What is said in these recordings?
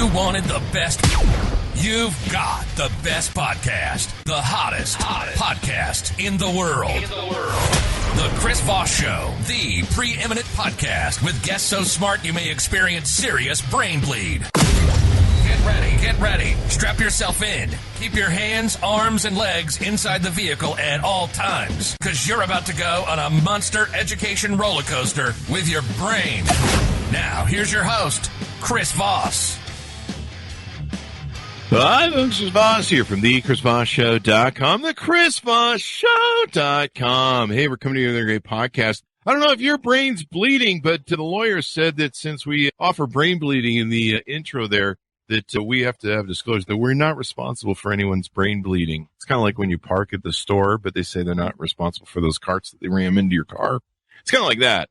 You wanted the best. You've got the best podcast, the hottest podcast in the world. The Chris Voss Show, the preeminent podcast with guests so smart you may experience serious brain bleed. Get ready. Strap yourself in. Keep your hands, arms, and legs inside the vehicle at all times, because you're about to go on a monster education roller coaster with your brain. Now, here's your host, Chris Voss. Hi, this is Voss here from the ChrisVossShow.com, the ChrisVossShow.com. Hey, we're coming to you with a great podcast. I don't know if your brain's bleeding, but the lawyer said that since we offer brain bleeding in the intro there, that we have to have disclosure that we're not responsible for anyone's brain bleeding. It's kind of like when you park at the store, but they say they're not responsible for those carts that they ram into your car. It's kind of like that.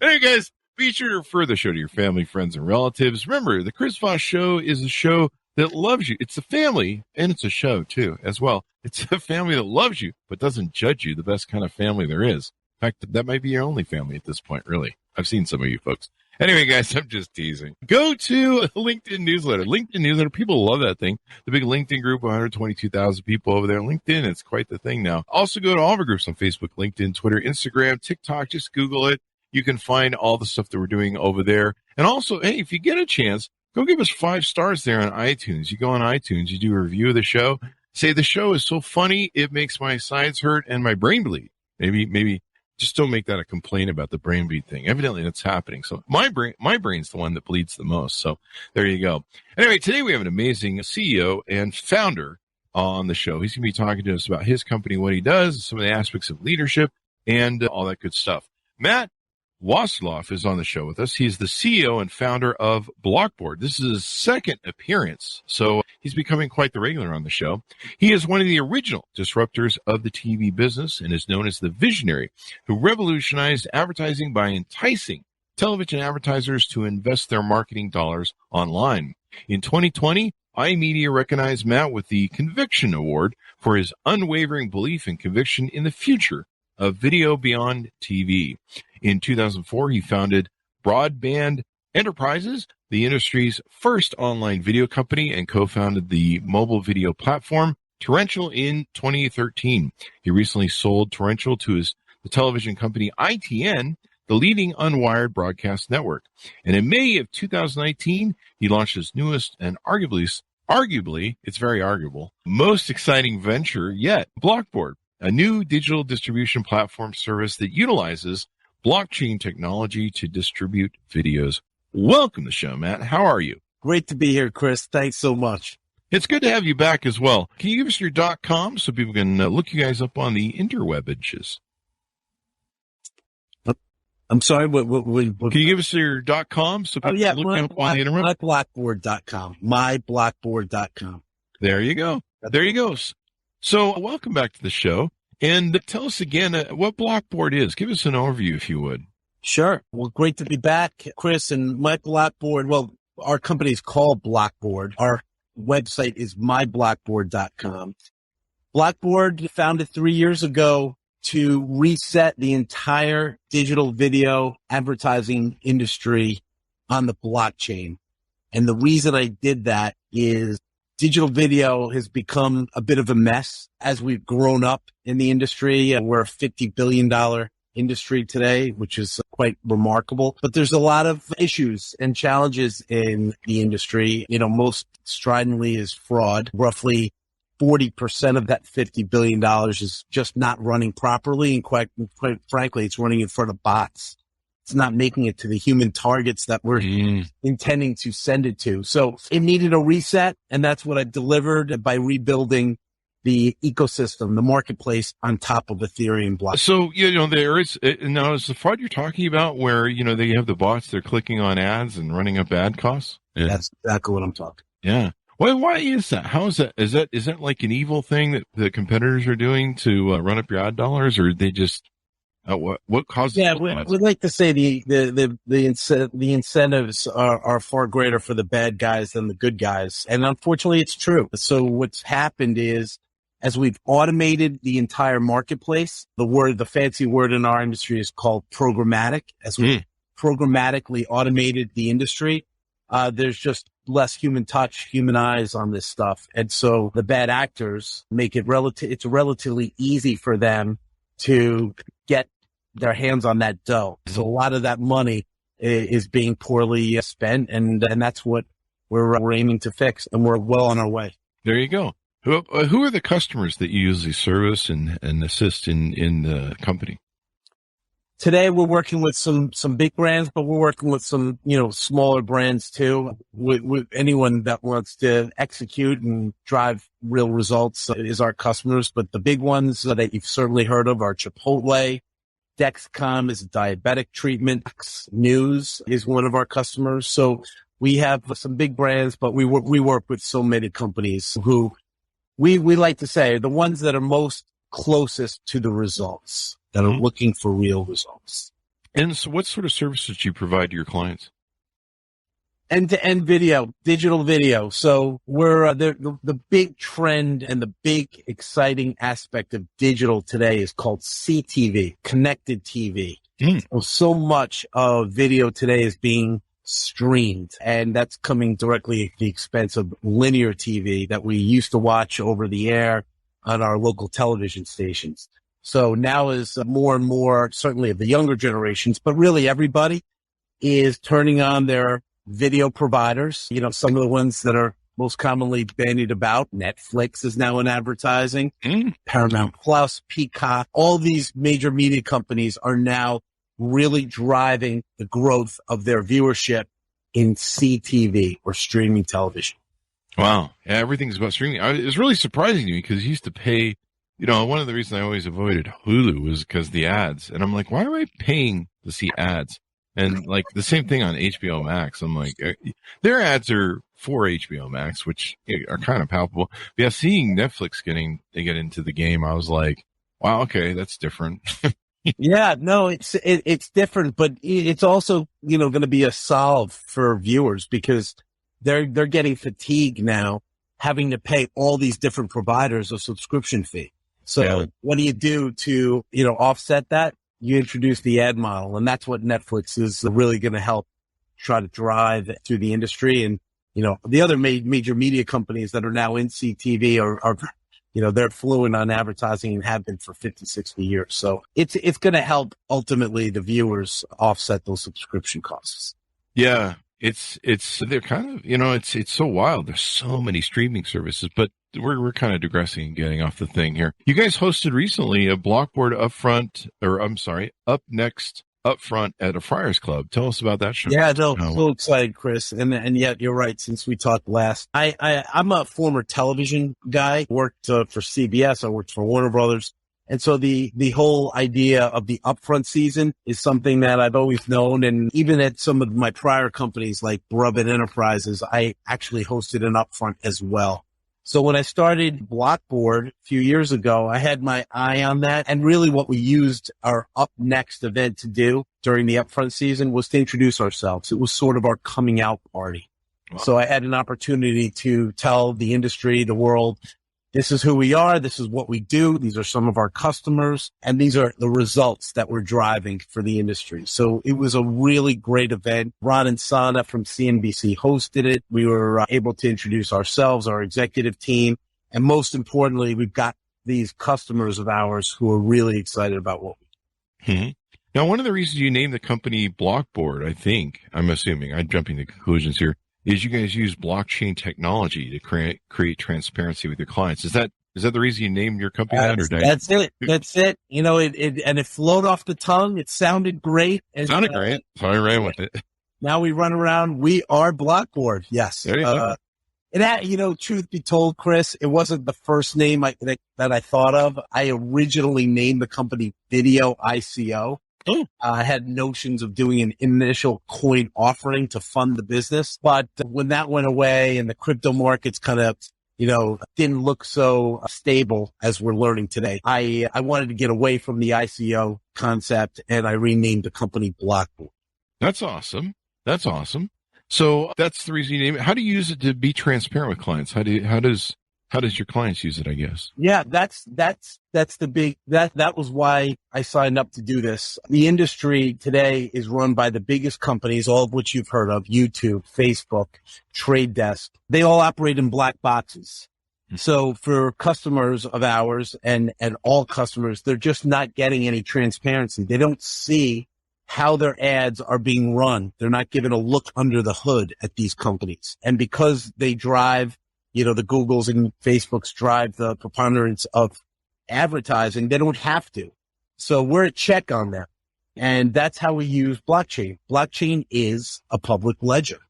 Anyway, guys, be sure to refer the show to your family, friends, and relatives. Remember, the Chris Voss Show is a show that loves you. It's a family, and it's a show, too, as well. It's a family that loves you, but doesn't judge you, the best kind of family there is. In fact, that might be your only family at this point, really. I've seen some of you folks. Anyway, guys, I'm just teasing. Go to LinkedIn newsletter. LinkedIn newsletter, people love that thing. The big LinkedIn group, 122,000 people over there. LinkedIn, it's quite the thing now. Also go to all of our groups on Facebook, LinkedIn, Twitter, Instagram, TikTok. Just Google it. You can find all the stuff that we're doing over there. And also, hey, if you get a chance, go give us 5 stars there on iTunes. You go on iTunes, you do a review of the show. Say the show is so funny, it makes my sides hurt and my brain bleed. Maybe just don't make that a complaint about the brain bleed thing. Evidently, that's happening. So my brain's the one that bleeds the most. So there you go. Anyway, today we have an amazing CEO and founder on the show. He's going to be talking to us about his company, what he does, some of the aspects of leadership, and all that good stuff. Matt Wasserlauf is on the show with us. He's the CEO and founder of BLOCKBOARD. This is his second appearance, so he's becoming quite the regular on the show. He is one of the original disruptors of the TV business and is known as the visionary who revolutionized advertising by enticing television advertisers to invest their marketing dollars online. In 2020, iMedia recognized Matt with the Conviction Award for his unwavering belief and conviction in the future of video beyond TV. In 2004, he founded Broadband Enterprises, the industry's first online video company, and co-founded the mobile video platform Torrential in 2013. He recently sold Torrential to the television company ITN, the leading unwired broadcast network. And in May of 2019, he launched his newest and arguably, it's very arguable, most exciting venture yet, BLOCKBOARD, a new digital distribution platform service that utilizes blockchain technology to distribute videos. Welcome to the show, Matt. How are you? Great to be here, Chris. Thanks so much. It's good to have you back as well. Can you give us your .com so people can look you guys up on the interwebages? I'm sorry, what can you give us your .com so people can look up on the internet? MyBlockBoard.com. MyBlockBoard.com. There you go. There you go. So welcome back to the show. And tell us again what BLOCKBOARD is. Give us an overview, if you would. Sure. Well, great to be back, Chris. And my BLOCKBOARD, well, our company is called BLOCKBOARD. Our website is myblockboard.com. BLOCKBOARD founded 3 years ago to reset the entire digital video advertising industry on the blockchain. And the reason I did that is digital video has become a bit of a mess as we've grown up in the industry. We're a $50 billion industry today, which is quite remarkable. But there's a lot of issues and challenges in the industry. You know, most stridently is fraud. Roughly 40% of that $50 billion is just not running properly. And quite frankly, it's running in front of bots. It's not making it to the human targets that we're intending to send it to. So it needed a reset, and that's what I delivered by rebuilding the ecosystem, the marketplace on top of Ethereum blockchain. So, there is, now is the fraud you're talking about where, they have the bots, they're clicking on ads and running up ad costs? Yeah. That's exactly what I'm talking. Yeah. Why is that? How is that? Is that like an evil thing that the competitors are doing to run up your ad dollars, or they just... what causes? Yeah, we'd like to say the incentives are far greater for the bad guys than the good guys, and unfortunately, it's true. So what's happened is, as we've automated the entire marketplace, the fancy word in our industry is called programmatic. As we programmatically automated the industry, there's just less human touch, human eyes on this stuff. And so the bad actors make it it's relatively easy for them to get their hands on that dough. So a lot of that money is being poorly spent, and that's what we're aiming to fix, and we're well on our way. There you go. Who are the customers that you usually service and assist in the company? Today, we're working with some big brands, but we're working with some, smaller brands too. With anyone that wants to execute and drive real results is our customers. But the big ones that you've certainly heard of are Chipotle. Dexcom is a diabetic treatment. News is one of our customers. So we have some big brands, but we work with so many companies who we like to say are the ones that are most closest to the results, that are looking for real results. And so what sort of services do you provide to your clients? End-to-end video, digital video. So we're the big trend and the big exciting aspect of digital today is called CTV, connected TV. So much of video today is being streamed, and that's coming directly at the expense of linear TV that we used to watch over the air on our local television stations. So now is more and more, certainly of the younger generations, but really everybody is turning on their video providers. Some of the ones that are most commonly bandied about. Netflix is now in advertising, Paramount Plus, Peacock. All these major media companies are now really driving the growth of their viewership in CTV or streaming television. Wow. Yeah, everything's about streaming. It's really surprising to me because I used to pay, one of the reasons I always avoided Hulu was because the ads. And I'm like, why am I paying to see ads? And like the same thing on HBO Max. I'm like, their ads are for HBO Max, which are kind of palpable. But yeah, seeing Netflix they get into the game, I was like, wow, okay, that's different. Yeah, no, it's different, but it's also, going to be a solve for viewers because they're getting fatigued now having to pay all these different providers a subscription fee. So what do you do to, offset that? You introduce the ad model, and that's what Netflix is really going to help try to drive through the industry. And, the other major media companies that are now in CTV are they're fluent on advertising and have been for 50, 60 years. So it's going to help ultimately the viewers offset those subscription costs. Yeah. They're kind of, it's so wild. There's so many streaming services, but we're kind of digressing and getting off the thing here. You guys hosted recently a BLOCKBOARD Up Next Upfront at a Friars Club. Tell us about that show. Yeah, no, so excited, Chris. And yet you're right. Since we talked last, I'm a former television guy, worked for CBS. I worked for Warner Brothers. And so the whole idea of the upfront season is something that I've always known. And even at some of my prior companies like Brubbit Enterprises, I actually hosted an upfront as well. So when I started BLOCKBOARD a few years ago, I had my eye on that. And really what we used our Up Next event to do during the upfront season was to introduce ourselves. It was sort of our coming out party. Wow. So I had an opportunity to tell the industry, the world, this is who we are. This is what we do. These are some of our customers, and these are the results that we're driving for the industry. So it was a really great event. Ron and Sana from CNBC hosted it. We were able to introduce ourselves, our executive team, and most importantly, we've got these customers of ours who are really excited about what we do. Now, one of the reasons you named the company BLOCKBOARD, I'm assuming, I'm jumping to conclusions here, is you guys use blockchain technology to create transparency with your clients. Is that the reason you named your company that? Or that's it. That's it. It flowed off the tongue. It sounded great. Great. So I ran with it. Now we run around. We are BLOCKBOARD. Yes. There you go. It had, truth be told, Chris, it wasn't the first name that I thought of. I originally named the company Video ICO. I had notions of doing an initial coin offering to fund the business. But when that went away and the crypto markets kind of, didn't look so stable as we're learning today, I wanted to get away from the ICO concept, and I renamed the company BLOCKBOARD. That's awesome. So that's the reason you name it. How do you use it to be transparent with clients? How How does your clients use it, I guess? Yeah, that's the big, that was why I signed up to do this. The industry today is run by the biggest companies, all of which you've heard of: YouTube, Facebook, Trade Desk. They all operate in black boxes. So for customers of ours and all customers, they're just not getting any transparency. They don't see how their ads are being run. They're not given a look under the hood at these companies. And because they drive, the Googles and Facebooks drive the preponderance of advertising, they don't have to. So we're a check on them. And that's how we use blockchain. Blockchain is a public ledger.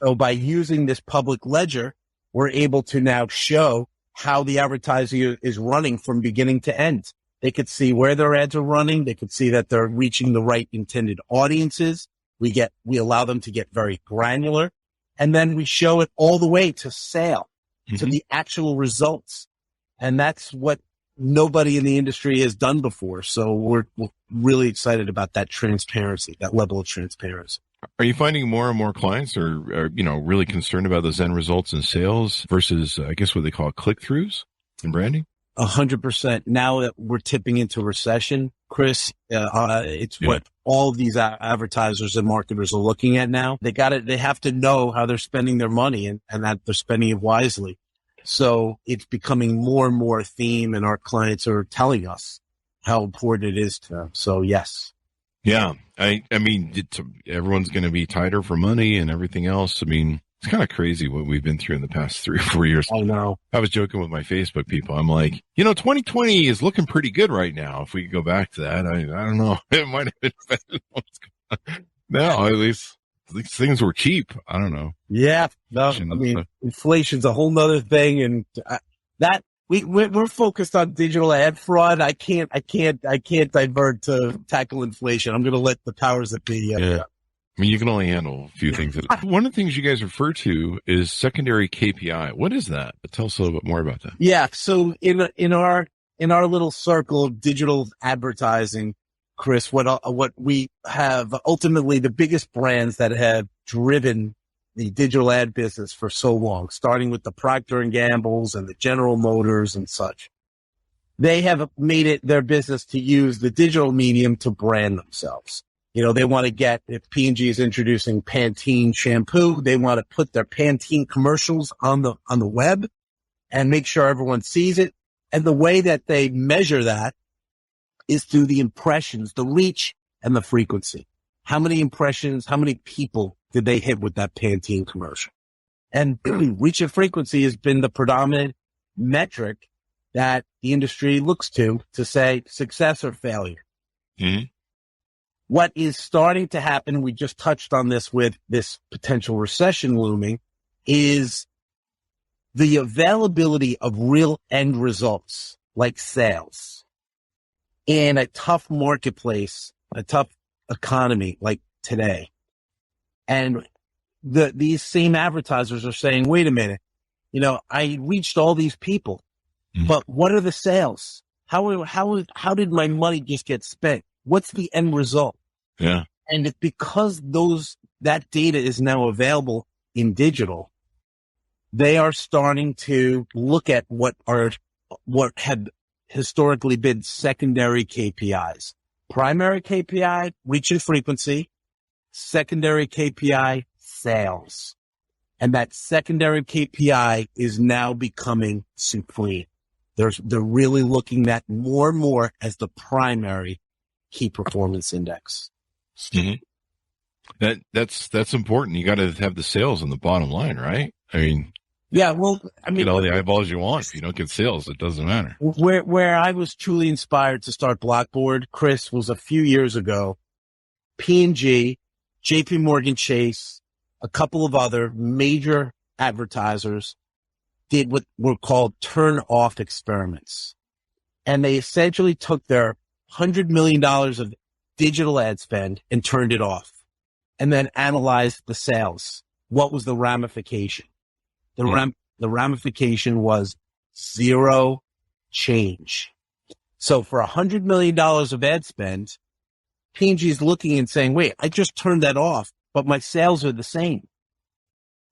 So by using this public ledger, we're able to now show how the advertising is running from beginning to end. They could see where their ads are running. They could see that they're reaching the right intended audiences. We allow them to get very granular, and then we show it all the way to sale, to the actual results. And that's what nobody in the industry has done before. So we're really excited about that transparency, that level of transparency. Are you finding more and more clients are really concerned about those end results in sales versus, I guess, what they call click-throughs in branding? 100%. Now that we're tipping into recession, Chris, it's what all of these advertisers and marketers are looking at now. They have to know how they're spending their money and that they're spending it wisely. So it's becoming more and more a theme, and our clients are telling us how important it is to them. So yes. Yeah. I mean, everyone's going to be tighter for money and everything else. I mean, it's kind of crazy what we've been through in the past 3 or 4 years. I know. I was joking with my Facebook people. I'm like, 2020 is looking pretty good right now. If we could go back to that, I don't know. It might have been better. No, at least things were cheap. I don't know. Yeah. No, inflation's a whole nother thing. And we're focused on digital ad fraud. I can't divert to tackle inflation. I'm going to let the powers that be. Yeah. I mean, you can only handle a few things. One of the things you guys refer to is secondary KPI. What is that? Tell us a little bit more about that. Yeah. So in our little circle of digital advertising, Chris, what we have ultimately the biggest brands that have driven the digital ad business for so long, starting with the Procter and Gamble's and the General Motors and such. They have made it their business to use the digital medium to brand themselves. They want to get, if P&G is introducing Pantene shampoo, they want to put their Pantene commercials on the web and make sure everyone sees it. And the way that they measure that is through the impressions, the reach, and the frequency. How many impressions, how many people did they hit with that Pantene commercial? And reach and frequency has been the predominant metric that the industry looks to say success or failure. Mm-hmm. What is starting to happen, we just touched on this with this potential recession looming, is the availability of real end results like sales in a tough marketplace, a tough economy like today. And these same advertisers are saying, wait a minute, I reached all these people, but what are the sales? How did my money just get spent? What's the end result? Yeah. And it's because that data is now available in digital, they are starting to look at what had historically been secondary KPIs. Primary KPI, reach and frequency. Secondary KPI, sales. And that secondary KPI is now becoming supreme. They're really looking at more and more as the primary key performance index. Mm-hmm. That's important. You got to have the sales on the bottom line, right? I mean, yeah. Well, get all the eyeballs you want. If you don't get sales, it doesn't matter. Where I was truly inspired to start BLOCKBOARD, Chris, was a few years ago. P&G, JP Morgan Chase, a couple of other major advertisers did what were called turn-off experiments. And they essentially took their $100 million of digital ad spend and turned it off, and then analyzed the sales. What was the ramification? The ramification was zero change. So for $100 million of ad spend, P&G is looking and saying, wait, I just turned that off, but my sales are the same.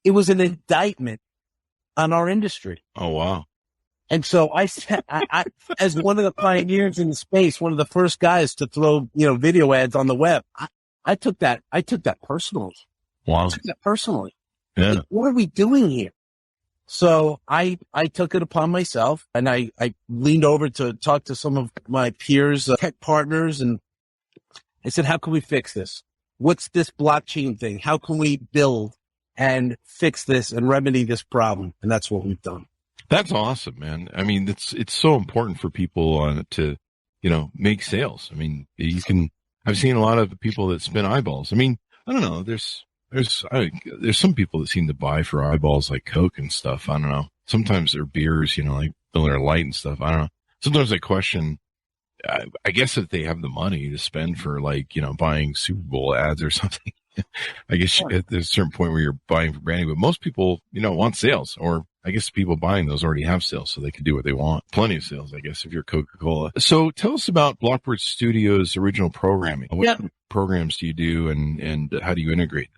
It was an indictment on our industry. Oh, wow. And so I as one of the pioneers in the space, one of the first guys to throw, video ads on the web, I took that personally. Wow. I took that personally. Yeah. Like, what are we doing here? So I took it upon myself, and I leaned over to talk to some of my peers, tech partners, and I said, how can we fix this? What's this blockchain thing? How can we build and fix this and remedy this problem? And that's what we've done. That's awesome, man. I mean, it's so important for people to, make sales. I mean, I've seen a lot of people that spin eyeballs. I mean, I don't know. There's some people that seem to buy for eyeballs like Coke and stuff. I don't know. Sometimes they're beers, like Miller Lite and stuff. I don't know. Sometimes I question, I guess if they have the money to spend for buying Super Bowl ads or something, I guess there's a certain point where you're buying for branding, but most people, want sales, or I guess people buying those already have sales, so they can do what they want. Plenty of sales, I guess, if you're Coca-Cola. So tell us about BLOCKBOARD Studios' original programming. What programs do you do, and how do you integrate?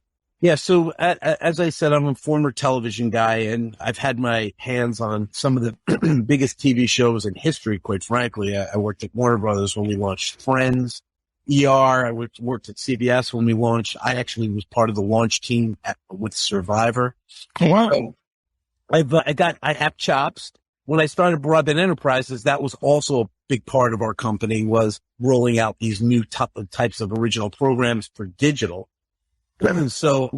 Yeah. So as I said, I'm a former television guy, and I've had my hands on some of the biggest TV shows in history, quite frankly. I worked at Warner Brothers when we launched Friends, ER. I worked at CBS when we launched. I actually was part of the launch team with Survivor. Oh, wow. So I have chops. When I started Broadband Enterprises, that was also a big part of our company, was rolling out these new types of original programs for digital. So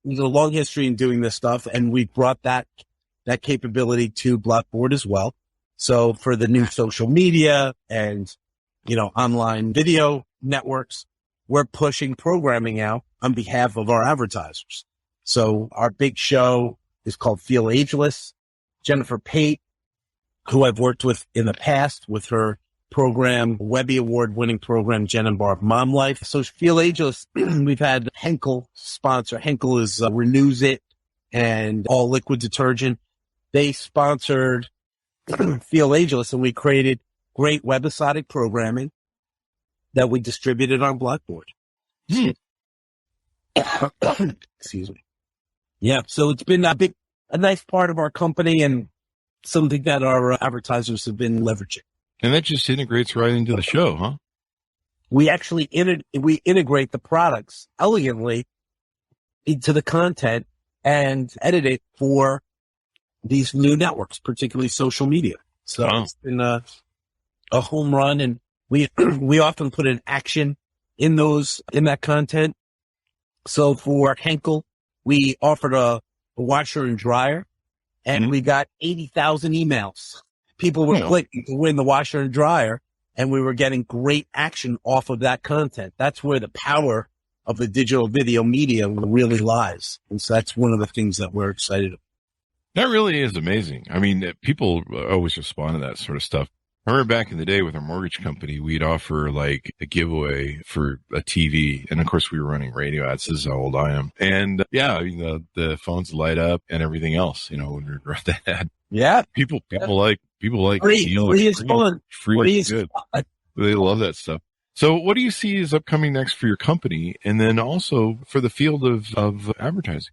there's a long history in doing this stuff, and we brought that capability to BLOCKBOARD as well. So for the new social media and, online video networks, we're pushing programming out on behalf of our advertisers. So our big show is called Feel Ageless. Jennifer Pate, who I've worked with in the past with her program, Webby Award-winning program, Jen and Barb Mom Life. So Feel Ageless, we've had Henkel sponsor. Henkel is Renews It and all liquid detergent. They sponsored Feel Ageless, and we created great webisodic programming that we distributed on BLOCKBOARD. Excuse me. Yeah, so it's been a nice part of our company, and something that our advertisers have been leveraging. And that just integrates right into the show, huh? We actually we integrate the products elegantly into the content and edit it for these new networks, particularly social media. So It's been a home run, and we often put an action in that content. So for Henkel, we offered a washer and dryer, and we got 80,000 emails. People were clicking to win the washer and dryer, and we were getting great action off of that content. That's where the power of the digital video media really lies. And so that's one of the things that we're excited about. That really is amazing. I mean, people always respond to that sort of stuff. I remember back in the day with our mortgage company, we'd offer like a giveaway for a TV. And of course we were running radio ads. This is how old I am. And the phones light up and everything else, when we run that ad. Yeah. People like free is fun. Free is good. Fun. They love that stuff. So what do you see is upcoming next for your company, and then also for the field of advertising?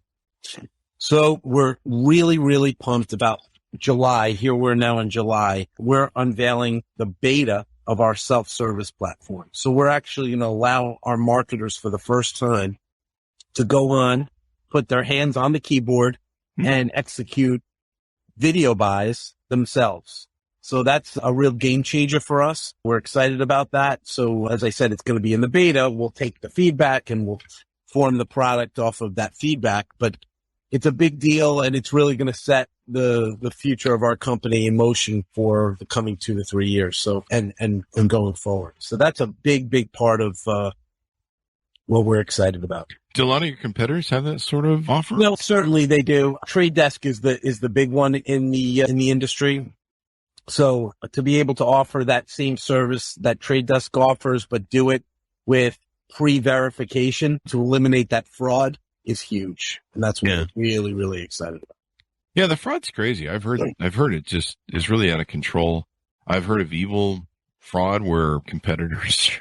So we're really, really pumped about July. Here we're now in July. We're unveiling the beta of our self-service platform. So we're actually going to allow our marketers for the first time to go on, put their hands on the keyboard and execute video buys themselves. So that's a real game changer for us. We're excited about that. So as I said, it's going to be in the beta. We'll take the feedback and we'll form the product off of that feedback. But it's a big deal, and it's really going to set the future of our company in motion for the coming 2 to 3 years. So, and going forward. So that's a big part of, what we're excited about. Do a lot of your competitors have that sort of offer? Well, certainly they do. Trade Desk is the big one in the industry. So to be able to offer that same service that Trade Desk offers, but do it with pre-verification to eliminate that fraud is huge. And that's what we're really, really excited about. Yeah, the fraud's crazy. I've heard it just is really out of control. I've heard of evil fraud where competitors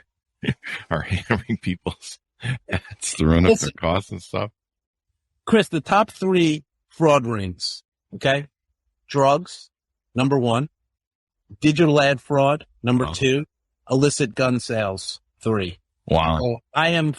are hammering people's ads to run up their costs and stuff. Chris, the top 3 fraud rings, okay? Drugs, number 1, digital ad fraud, number 2, illicit gun sales, 3. Wow. So I am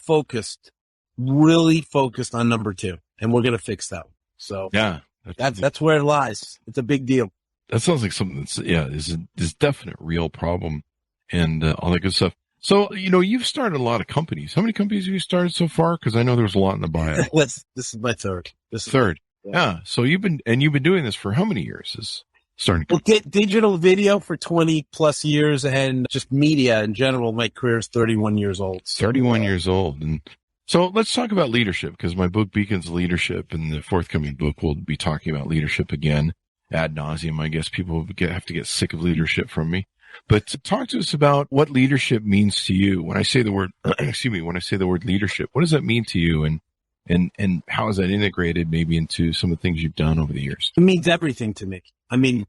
really focused on number 2, and we're going to fix that one. So yeah, that's where it lies. It's a big deal. That sounds like something that's, is a definite real problem and all that good stuff. So, you've started a lot of companies. How many companies have you started so far? Because I know there was a lot in the bio. This is my third. Third. Yeah. So you've been doing this for how many years? Well, digital video for 20 plus years, and just media in general. My career is 31 years old. 31 years old. And so let's talk about leadership, because my book, Beacons of Leadership, and the forthcoming book will be talking about leadership again ad nauseum. I guess people have to get sick of leadership from me. But talk to us about what leadership means to you. When I say the word, when I say the word leadership, what does that mean to you? And how is that integrated maybe into some of the things you've done over the years? It means everything to me. I mean,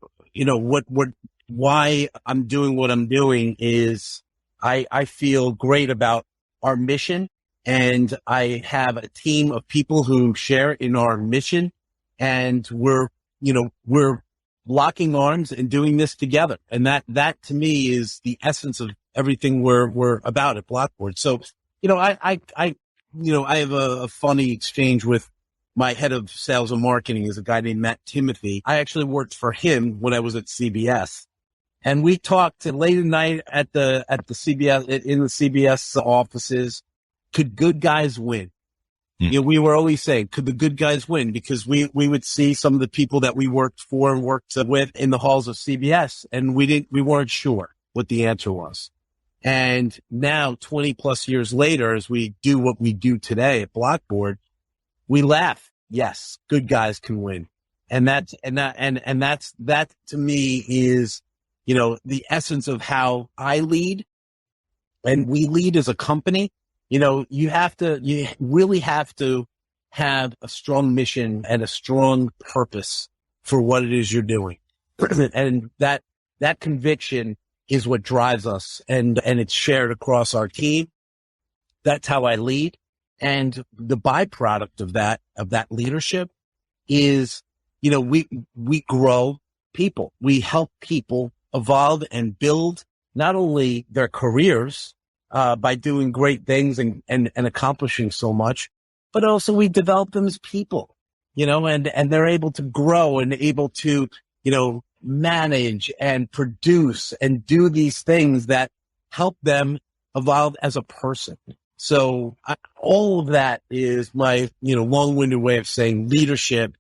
why I'm doing what I'm doing is I feel great about our mission, and I have a team of people who share in our mission, and we're locking arms and doing this together. And that to me is the essence of everything we're about at BLOCKBOARD. So, I have a funny exchange with my head of sales and marketing, is a guy named Matt Timothy. I actually worked for him when I was at CBS, and we talked late at night at the CBS, in the CBS offices. Could good guys win? We were always saying, could the good guys win? Because we would see some of the people that we worked for and worked with in the halls of CBS, and we weren't sure what the answer was. And now 20 plus years later, as we do what we do today at BLOCKBOARD, we laugh. Yes, good guys can win. And that to me is, the essence of how I lead and we lead as a company. You really have to have a strong mission and a strong purpose for what it is you're doing. And that conviction is what drives us, and it's shared across our team. That's how I lead. And the byproduct of that leadership is, we grow people. We help people evolve and build not only their careers, by doing great things and accomplishing so much, but also we develop them as people, and they're able to grow and able to, manage and produce and do these things that help them evolve as a person. So all of that is my, long-winded way of saying leadership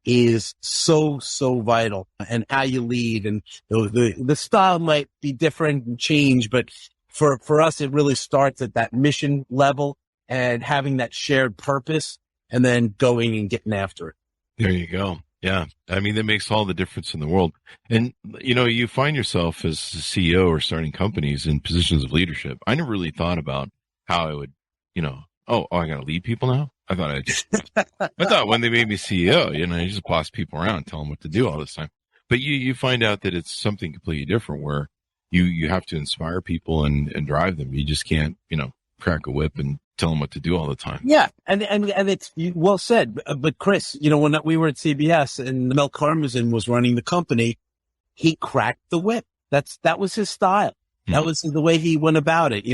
is so, so vital, and how you lead, and the style might be different and change, but for us, it really starts at that mission level and having that shared purpose, and then going and getting after it. There you go. Yeah. I mean, that makes all the difference in the world. And, you find yourself as a CEO or starting companies in positions of leadership. I never really thought about how I would, I got to lead people now. I thought when they made me CEO, you just boss people around and tell them what to do all this time. But you find out that it's something completely different, where you have to inspire people and drive them. You just can't, crack a whip and tell them what to do all the time. Yeah. And it's well said. But Chris, when we were at CBS and Mel Karmazin was running the company, he cracked the whip. That was his style. That was the way he went about it.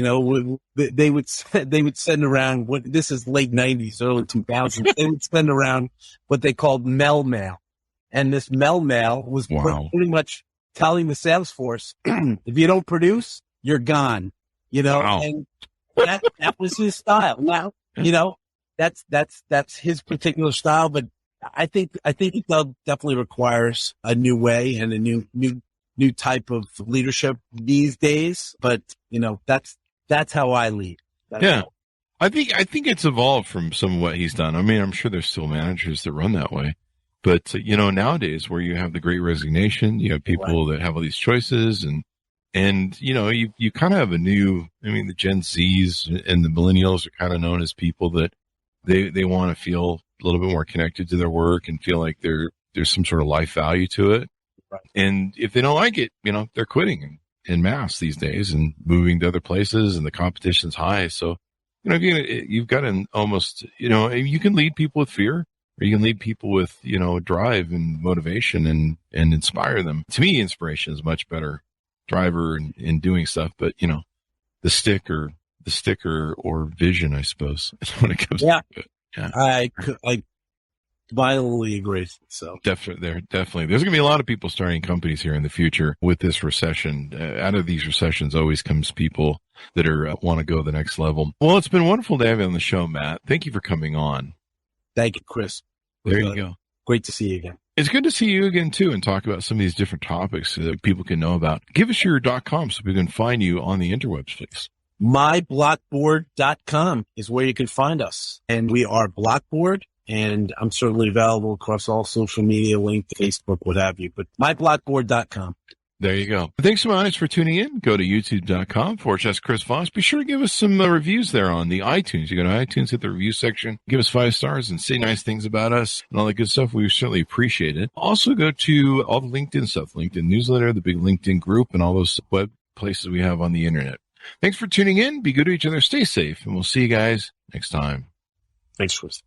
They would send around this is late 90s, early 2000s. They would send around what they called Mel Mail. And this Mel Mail was pretty much telling the sales force, if you don't produce, you're gone, and that was his style. Now, that's his particular style, but I think it definitely requires a new way and a new type of leadership these days. But, that's how I lead. I think it's evolved from some of what he's done. I mean, I'm sure there's still managers that run that way. But, nowadays where you have the Great Resignation, you have people that have all these choices, and you kind of have the Gen Zs and the millennials are kind of known as people that they want to feel a little bit more connected to their work and feel like there's some sort of life value to it. Right. And if they don't like it, they're quitting en masse these days and moving to other places, and the competition's high. So, you've got an almost, you can lead people with fear. or you can leave people with, drive and motivation and inspire them. To me, inspiration is a much better driver in doing stuff, but the sticker or vision, I suppose, when it comes to it. Yeah. I violently agree. So definitely. There's going to be a lot of people starting companies here in the future with this recession. Out of these recessions always comes people that want to go the next level. Well, it's been wonderful to have you on the show, Matt. Thank you for coming on. Thank you, Chris. There you go. Great to see you again. It's good to see you again, too, and talk about some of these different topics that people can know about. Give us your .com so we can find you on the interwebs, please. MyBlockBoard.com is where you can find us. And we are Blockboard, and I'm certainly available across all social media, LinkedIn, Facebook, what have you. But MyBlockBoard.com. There you go. Thanks so much for tuning in. Go to youtube.com/Chris Voss. Be sure to give us some reviews there on the iTunes. You go to iTunes, hit the review section, give us 5 stars and say nice things about us and all that good stuff. We certainly appreciate it. Also go to all the LinkedIn stuff, LinkedIn newsletter, the big LinkedIn group, and all those web places we have on the internet. Thanks for tuning in. Be good to each other. Stay safe, and we'll see you guys next time. Thanks, Chris.